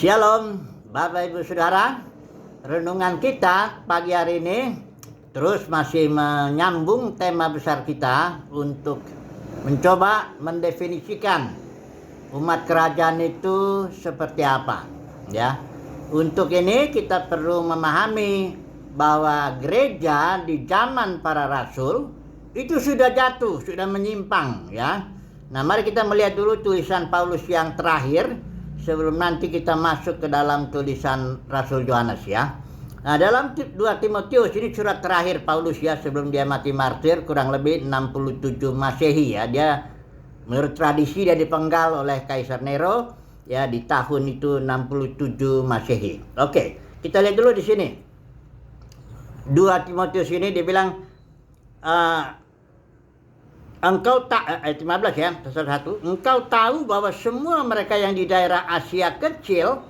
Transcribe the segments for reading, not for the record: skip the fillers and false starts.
Shalom Bapak Ibu Saudara. Renungan kita pagi hari ini terus masih menyambung tema besar kita untuk mencoba mendefinisikan umat kerajaan itu seperti apa, ya. Untuk ini kita perlu memahami bahwa gereja di zaman para rasul itu sudah jatuh, sudah menyimpang, ya. Nah, mari kita melihat dulu tulisan Paulus yang terakhir sebelum nanti kita masuk ke dalam tulisan Rasul Yohanes, ya. Nah, dalam 2 Timotius ini surat terakhir Paulus, ya, sebelum dia mati martir kurang lebih 67 Masehi, ya. Dia menurut tradisi dia dipenggal oleh Kaisar Nero, ya, di tahun itu 67 Masehi. Oke, kita lihat dulu di sini. 2 Timotius ini dia bilang engkau ayat 15, ya, pasal 1. Engkau tahu bahwa semua mereka yang di daerah Asia kecil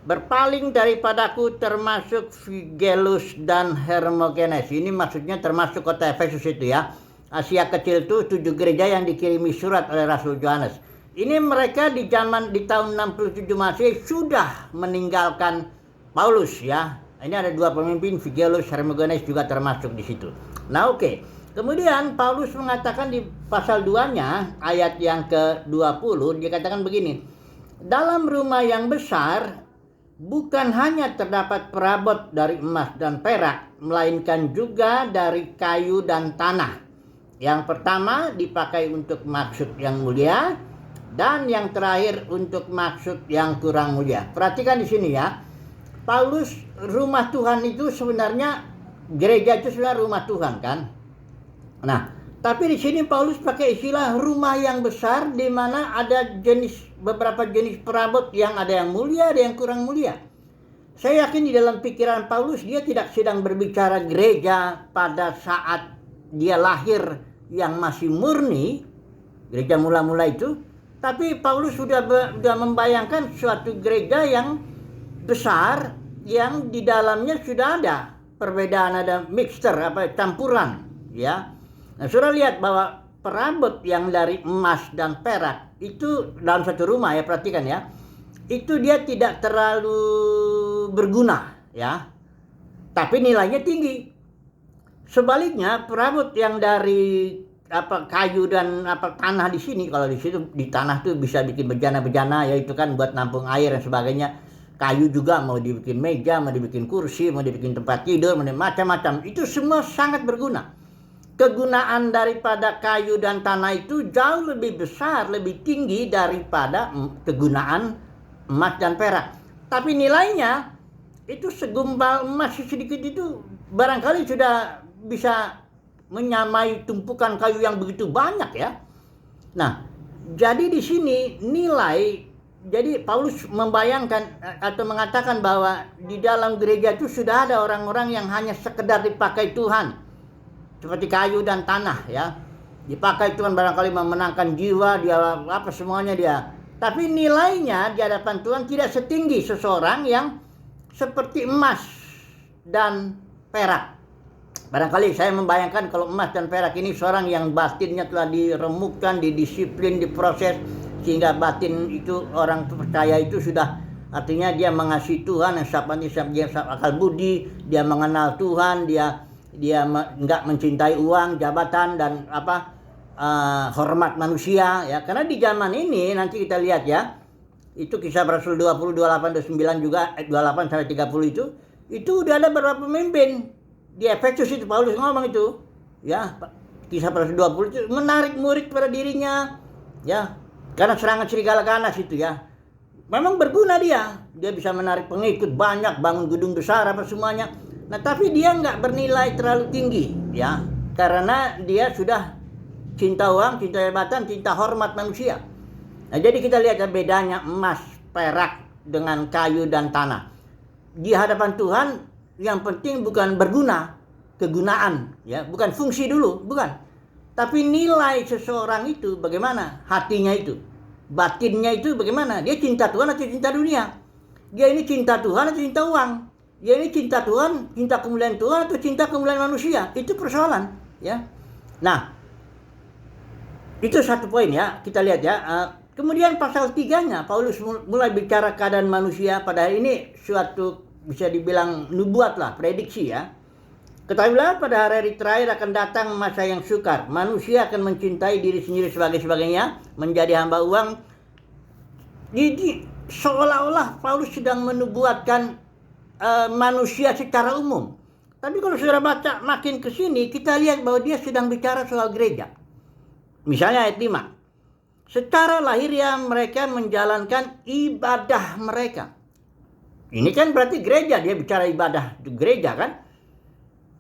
berpaling daripadaku, termasuk Figelus dan Hermogenes. Ini maksudnya termasuk kota Efesus itu, ya. Asia kecil itu 7 gereja yang dikirimi surat oleh Rasul Yohanes. Ini mereka di tahun 67 Masehi sudah meninggalkan Paulus, ya. Ini ada 2 pemimpin, Figelus, Hermogenes juga termasuk di situ. Nah, oke. Kemudian Paulus mengatakan di pasal 2-nya ayat yang ke-20, dia katakan begini. Dalam rumah yang besar bukan hanya terdapat perabot dari emas dan perak, melainkan juga dari kayu dan tanah. Yang pertama dipakai untuk maksud yang mulia, dan yang terakhir untuk maksud yang kurang mulia. Perhatikan di sini, ya. Paulus, rumah Tuhan itu sebenarnya, gereja itu sebenarnya rumah Tuhan, kan? Nah, tapi di sini Paulus pakai istilah rumah yang besar, di mana ada beberapa jenis perabot, yang ada yang mulia, ada yang kurang mulia. Saya yakin di dalam pikiran Paulus dia tidak sedang berbicara gereja pada saat dia lahir yang masih murni, gereja mula-mula itu, tapi Paulus sudah membayangkan suatu gereja yang besar, yang di dalamnya sudah ada perbedaan, ada mixture, campuran, ya. Nah, saudara lihat bahwa perabot yang dari emas dan perak itu dalam satu rumah, ya, perhatikan, ya. Itu dia tidak terlalu berguna, ya. Tapi nilainya tinggi. Sebaliknya, perabot yang dari kayu dan tanah di sini, kalau di situ di tanah tuh bisa bikin bejana-bejana, ya, itu kan buat nampung air dan sebagainya. Kayu juga mau dibikin meja, mau dibikin kursi, mau dibikin tempat tidur, macam-macam. Itu semua sangat berguna. Kegunaan daripada kayu dan tanah itu jauh lebih besar, lebih tinggi daripada kegunaan emas dan perak. Tapi nilainya itu segumpal emas sedikit itu barangkali sudah bisa menyamai tumpukan kayu yang begitu banyak, ya. Nah, jadi di sini jadi Paulus membayangkan atau mengatakan bahwa di dalam gereja itu sudah ada orang-orang yang hanya sekedar dipakai Tuhan. Seperti kayu dan tanah, ya. Dipakai Tuhan barangkali memenangkan jiwa, dia semuanya dia. Tapi nilainya di hadapan Tuhan tidak setinggi seseorang yang seperti emas dan perak. Barangkali saya membayangkan kalau emas dan perak ini seorang yang batinnya telah diremukkan, didisiplin, diproses, sehingga batin itu orang percaya itu sudah, artinya dia mengasihi Tuhan, dia akal budi, dia mengenal Tuhan, dia enggak mencintai uang, jabatan, dan hormat manusia, ya. Karena di zaman ini nanti kita lihat, ya, itu Kisah Rasul 20, 28, 29 juga, 28 sampai 30 itu udah ada beberapa pemimpin di Efesus itu. Paulus ngomong itu, ya, Kisah Rasul 20 itu menarik murid pada dirinya, ya, karena serangan serigala ganas itu, ya. Memang berguna dia bisa menarik pengikut banyak, bangun gedung besar, semuanya. Nah, tapi dia nggak bernilai terlalu tinggi, ya, karena dia sudah cinta uang, cinta jabatan, cinta hormat manusia. Nah, jadi kita lihat bedanya emas, perak dengan kayu dan tanah. Di hadapan Tuhan yang penting bukan berguna, kegunaan, ya, bukan fungsi dulu, bukan. Tapi nilai seseorang itu bagaimana, hatinya itu, batinnya itu bagaimana, dia cinta Tuhan atau cinta dunia. Dia ini cinta Tuhan atau cinta uang. Dia ini cinta Tuhan, cinta kemuliaan Tuhan atau cinta kemuliaan manusia. Itu persoalan, ya. Nah, itu satu poin, ya. Kita lihat, ya. Kemudian pasal 3-nya, Paulus mulai bicara keadaan manusia. Pada hari ini suatu bisa dibilang nubuat lah, prediksi ya. Ketahuilah pada hari-hari terakhir akan datang masa yang sukar. Manusia akan mencintai diri sendiri sebagainya, menjadi hamba uang. Jadi seolah-olah Paulus sedang menubuatkan manusia secara umum. Tapi kalau saudara baca makin ke sini, kita lihat bahwa dia sedang bicara soal gereja. Misalnya ayat 5. Secara lahiriah mereka menjalankan ibadah mereka. Ini kan berarti gereja, dia bicara ibadah gereja kan.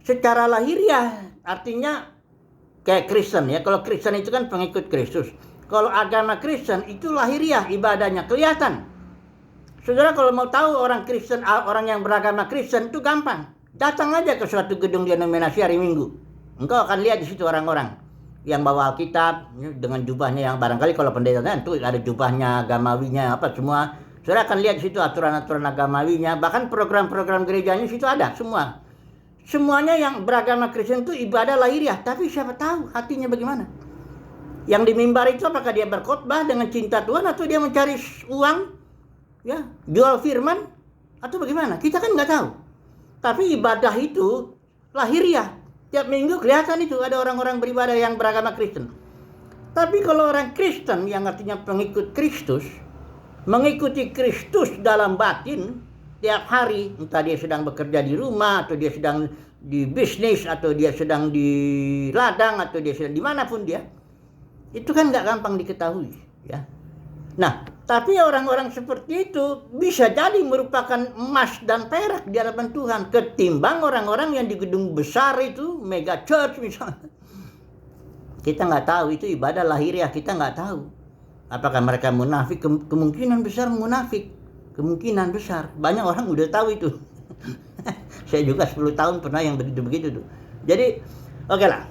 Secara lahiriah artinya kayak Kristen ya. Kalau Kristen itu kan pengikut Kristus. Kalau agama Kristen itu lahiriah, ibadahnya kelihatan. Saudara kalau mau tahu orang Kristen, orang yang beragama Kristen itu gampang. Datang aja ke suatu gedung denominasi hari Minggu. Engkau akan lihat di situ orang-orang yang bawa Alkitab dengan jubahnya yang barangkali kalau pendeta itu ada jubahnya, agamawinya, apa semua. Saudara akan lihat di situ aturan-aturan agamawinya, bahkan program-program gerejanya di situ ada semua. Semuanya yang beragama Kristen itu ibadah lahiriah, tapi siapa tahu hatinya bagaimana. Yang di mimbar itu apakah dia berkhotbah dengan cinta Tuhan atau dia mencari uang, ya, jual firman atau bagaimana? Kita kan nggak tahu. Tapi ibadah itu lahiriah. Tiap minggu kelihatan itu ada orang-orang beribadah yang beragama Kristen. Tapi kalau orang Kristen yang artinya pengikut Kristus, mengikuti Kristus dalam batin tiap hari, entah dia sedang bekerja di rumah, atau dia sedang di bisnis, atau dia sedang di ladang, atau dia sedang dimanapun dia, itu kan nggak gampang diketahui, ya. Nah, tapi orang-orang seperti itu bisa jadi merupakan emas dan perak di hadapan Tuhan ketimbang orang-orang yang di gedung besar itu, mega church misalnya. Kita nggak tahu itu ibadah lahiriah, kita nggak tahu. Apakah mereka munafik? Kemungkinan besar munafik. Kemungkinan besar. Banyak orang udah tahu itu. Saya juga 10 tahun pernah yang begitu-begitu tuh. Jadi, oke lah.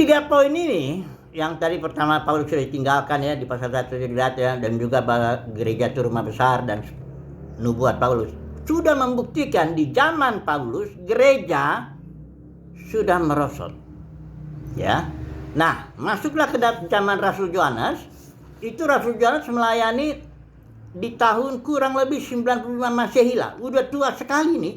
3 poin ini yang tadi pertama Paulus sudah ditinggalkan ya di pasal 1 ya, dan juga gereja itu rumah besar dan nubuat Paulus sudah membuktikan di zaman Paulus gereja sudah merosot ya. Nah, masuklah ke zaman Rasul Yohanes. Itu Rasul Yohanes melayani di tahun kurang lebih 95 Masehi lah. Udah tua sekali nih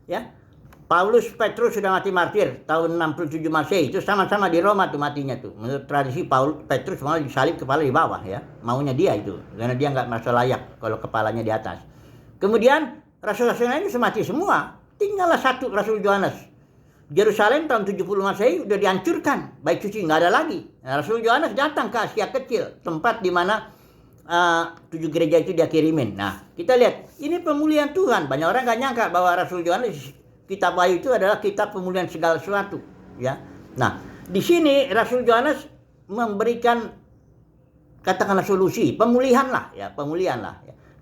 ya. Paulus, Petrus sudah mati martir tahun 67 Masehi. Itu sama-sama di Roma tuh matinya tuh. Menurut tradisi Petrus malah disalib kepala di bawah ya. Maunya dia itu. Karena dia nggak merasa layak kalau kepalanya di atas. Kemudian rasul-rasul lain mati semua. Tinggallah satu Rasul Yohanes. Yerusalem tahun 70 Masehi udah dihancurkan. Bait suci nggak ada lagi. Nah, Rasul Yohanes datang ke Asia Kecil. Tempat di mana 7 gereja itu dia kirimin. Nah, kita lihat. Ini pemulihan Tuhan. Banyak orang nggak nyangka bahwa Rasul Yohanes, kitab Wahyu itu adalah kitab pemulihan segala sesuatu, ya. Nah, di sini Rasul Yohanes memberikan katakanlah solusi, pemulihan lah, ya.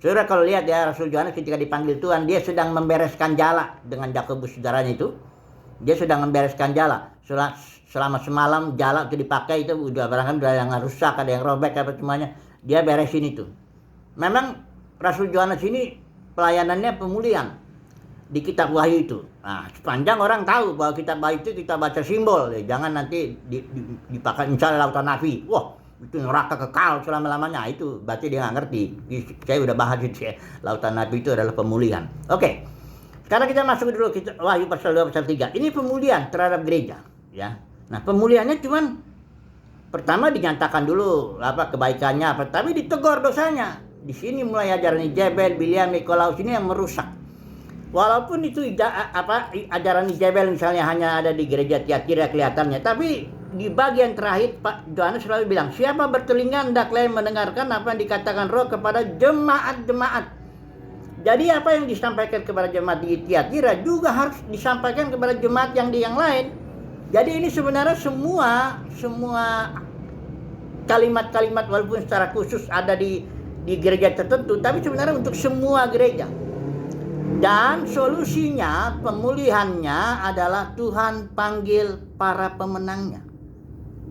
Saudara kalau lihat ya Rasul Yohanes ketika dipanggil Tuhan, dia sedang membereskan jala dengan Yakobus saudaranya itu. Dia sedang membereskan jala. Selama semalam jala itu dipakai itu udah barangkali udah yang rusak, ada yang robek apa semuanya. Dia beresin itu. Memang Rasul Yohanes ini pelayanannya pemulihan di kitab Wahyu itu. Nah, sepanjang orang tahu bahwa kitab Wahyu itu kita baca simbol, ya, jangan nanti dipakai misalnya lautan api. Wah, itu neraka kekal selama-lamanya. Itu berarti dia nggak ngerti. Saya udah bahas itu ya. Lautan api itu adalah pemulihan. Oke. Sekarang kita masuk dulu Wahyu pasal 2 pasal 3. Ini pemulihan terhadap gereja, ya. Nah, pemulihannya cuman pertama dinyatakan dulu apa kebaikannya apa, tapi ditegur dosanya. Di sini mulai ajaran Jebel, Biliam, Nikolaus ini yang merusak. Walaupun itu ajaran Jebel misalnya hanya ada di gereja Tiatira kelihatannya, tapi di bagian terakhir Pak Yohanes selalu bilang, siapa bertelinga hendaklah mendengarkan apa yang dikatakan Roh kepada jemaat-jemaat. Jadi apa yang disampaikan kepada jemaat di Tiatira juga harus disampaikan kepada jemaat yang di yang lain. Jadi ini sebenarnya semua kalimat-kalimat walaupun secara khusus ada di gereja tertentu, tapi sebenarnya untuk semua gereja. Dan solusinya, pemulihannya adalah Tuhan panggil para pemenangnya.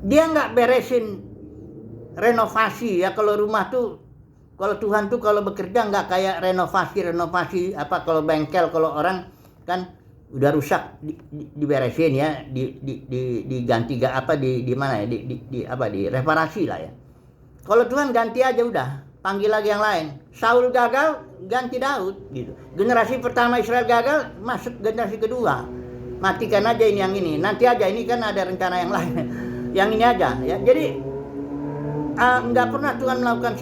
Dia nggak beresin renovasi ya. Kalau rumah tuh, kalau Tuhan tuh kalau bekerja nggak kayak renovasi apa kalau bengkel, kalau orang kan udah rusak diberesin ya, diganti di mana ya, di reparasi lah ya. Kalau Tuhan ganti aja udah, panggil lagi yang lain. Saul gagal, ganti Daud gitu. Generasi pertama Israel gagal, masuk generasi kedua. Matikan aja ini yang ini. Nanti aja, ini kan ada rencana yang lain. Yang ini aja ya. Jadi nggak pernah Tuhan melakukan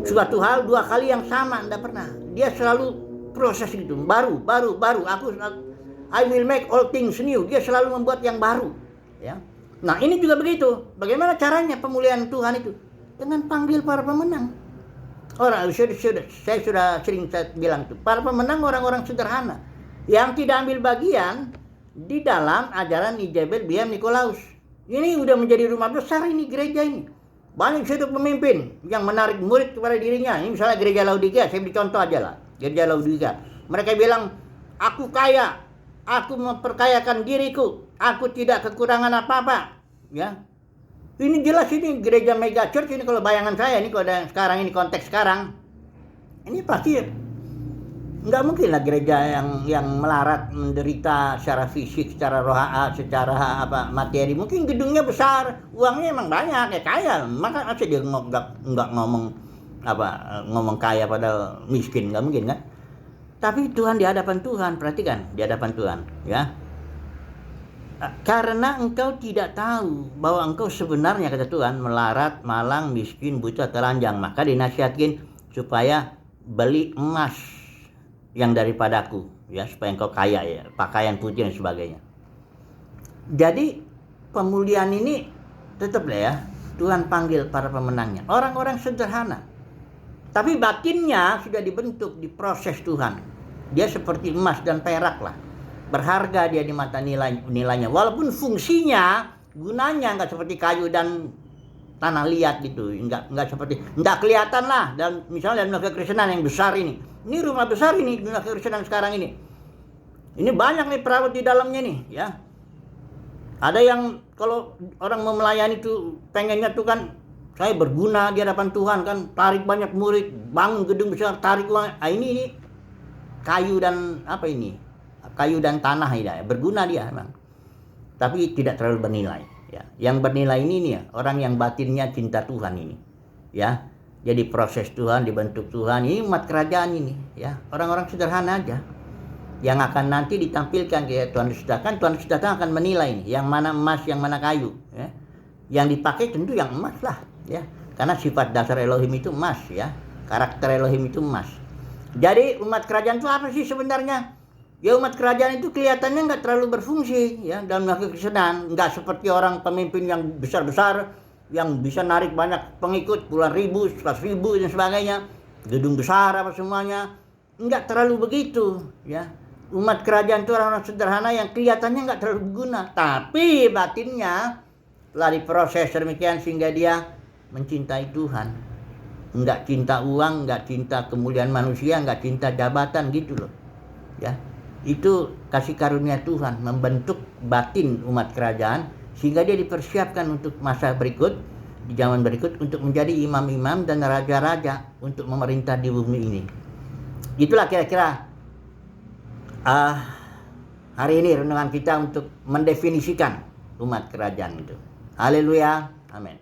suatu hal dua kali yang sama, nggak pernah. Dia selalu proses gitu, baru. I will make all things new. Dia selalu membuat yang baru ya. Nah ini juga begitu. Bagaimana caranya pemulihan Tuhan itu? Dengan panggil para pemenang. Saya sudah sering bilang tuh, para pemenang orang-orang sederhana yang tidak ambil bagian di dalam ajaran Ijabel, Biam, Nikolaus. Ini udah menjadi rumah besar ini, gereja ini. Banyak hidup pemimpin yang menarik murid kepada dirinya. Ini misalnya gereja Laodikia, saya beri contoh aja lah. Gereja Laodikia. Mereka bilang, aku kaya, aku memperkayakan diriku, aku tidak kekurangan apa-apa. Ya, ini jelas ini gereja mega church ini kalau bayangan saya ini kalau ada sekarang ini konteks sekarang, ini pasti nggak mungkin lah gereja yang melarat, menderita secara fisik, secara roha, secara materi. Mungkin gedungnya besar, uangnya emang banyak, ya kaya. Maka aja dia nggak ngomong kaya padahal miskin, nggak mungkin kan? Tapi Tuhan, di hadapan Tuhan, perhatikan, di hadapan Tuhan, ya. Karena engkau tidak tahu bahwa engkau sebenarnya, kata Tuhan, melarat, malang, miskin, buta, telanjang, maka dinasihatkan supaya beli emas yang daripadaku, ya, supaya engkau kaya, ya, pakaian putih dan sebagainya. Jadi pemulihan ini tetap lah ya, Tuhan panggil para pemenangnya, orang-orang sederhana, tapi batinnya sudah dibentuk, diproses Tuhan. Dia seperti emas dan perak lah, berharga dia di mata nilainya, walaupun fungsinya, gunanya nggak seperti kayu dan tanah liat gitu, nggak seperti, nggak kelihatan lah. Dan misalnya dalam dunia kekristenan yang besar ini rumah besar ini, dunia kekristenan sekarang ini banyak nih perawat di dalamnya nih ya. Ada yang kalau orang mau melayani tuh pengennya tuh kan, saya berguna di hadapan Tuhan kan, tarik banyak murid, bangun gedung besar, tarik uang. Ini kayu dan kayu dan tanah ini ya, berguna dia memang, tapi tidak terlalu bernilai ya. Yang bernilai ini nih ya, orang yang batinnya cinta Tuhan ini ya. Jadi proses Tuhan, dibentuk Tuhan, ini umat kerajaan ini ya, orang-orang sederhana aja yang akan nanti ditampilkan ke Tuhan Yesus datang. Tuhan Yesus datang akan menilai ini, yang mana emas, yang mana kayu ya. Yang dipakai tentu yang emas lah ya, karena sifat dasar Elohim itu emas ya, karakter Elohim itu emas. Jadi umat kerajaan itu apa sih sebenarnya? Ya, umat kerajaan itu kelihatannya nggak terlalu berfungsi ya dalam kekristenan, nggak seperti orang pemimpin yang besar-besar yang bisa narik banyak pengikut, puluhan ribu, 100.000 dan sebagainya, gedung besar apa semuanya, nggak terlalu begitu ya. Umat kerajaan itu orang-orang sederhana yang kelihatannya nggak terlalu berguna, tapi batinnya telah diproses demikian sehingga dia mencintai Tuhan, nggak cinta uang, nggak cinta kemuliaan manusia, nggak cinta jabatan gitu loh ya. Itu kasih karunia Tuhan membentuk batin umat kerajaan sehingga dia dipersiapkan untuk masa berikut, di zaman berikut, untuk menjadi imam-imam dan raja-raja untuk memerintah di bumi ini. Itulah kira-kira hari ini renungan kita untuk mendefinisikan umat kerajaan itu. Haleluya, amin.